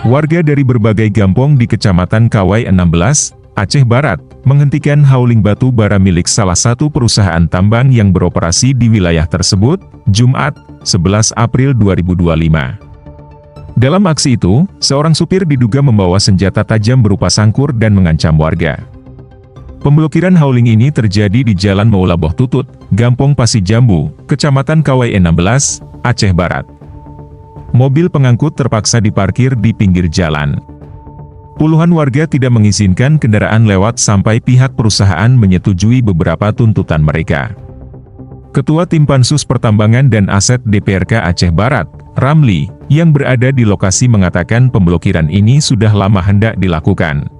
Warga dari berbagai kampung di Kecamatan Kawai 16, Aceh Barat, menghentikan hauling batu bara milik salah satu perusahaan tambang yang beroperasi di wilayah tersebut, Jumat, 11 April 2025. Dalam aksi itu, seorang supir diduga membawa senjata tajam berupa sangkur dan mengancam warga. Pemblokiran hauling ini terjadi di Jalan Maulaboh Tutut, Gampong Pasi Jambu, Kecamatan Kawai 16, Aceh Barat. Mobil pengangkut terpaksa diparkir di pinggir jalan. Puluhan warga tidak mengizinkan kendaraan lewat sampai pihak perusahaan menyetujui beberapa tuntutan mereka. Ketua Tim Pansus Pertambangan dan Aset DPRK Aceh Barat, Ramli, yang berada di lokasi mengatakan pemblokiran ini sudah lama hendak dilakukan.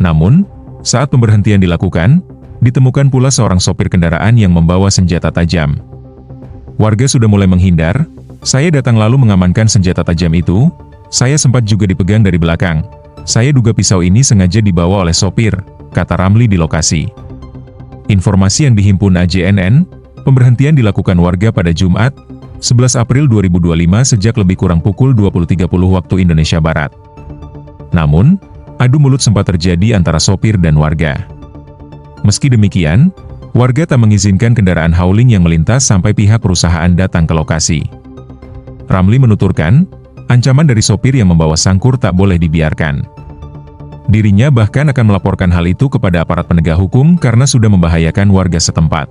Namun, saat pemberhentian dilakukan, ditemukan pula seorang sopir kendaraan yang membawa senjata tajam. Warga sudah mulai menghindar. Saya datang lalu mengamankan senjata tajam itu. Saya sempat juga dipegang dari belakang. Saya duga pisau ini sengaja dibawa oleh sopir, kata Ramli di lokasi. Informasi yang dihimpun AJNN, pemberhentian dilakukan warga pada Jumat, 11 April 2025 sejak lebih kurang pukul 20.30 waktu Indonesia Barat. Namun, adu mulut sempat terjadi antara sopir dan warga. Meski demikian, warga tak mengizinkan kendaraan hauling yang melintas sampai pihak perusahaan datang ke lokasi. Ramli menuturkan, ancaman dari sopir yang membawa sangkur tak boleh dibiarkan. Dirinya bahkan akan melaporkan hal itu kepada aparat penegak hukum karena sudah membahayakan warga setempat.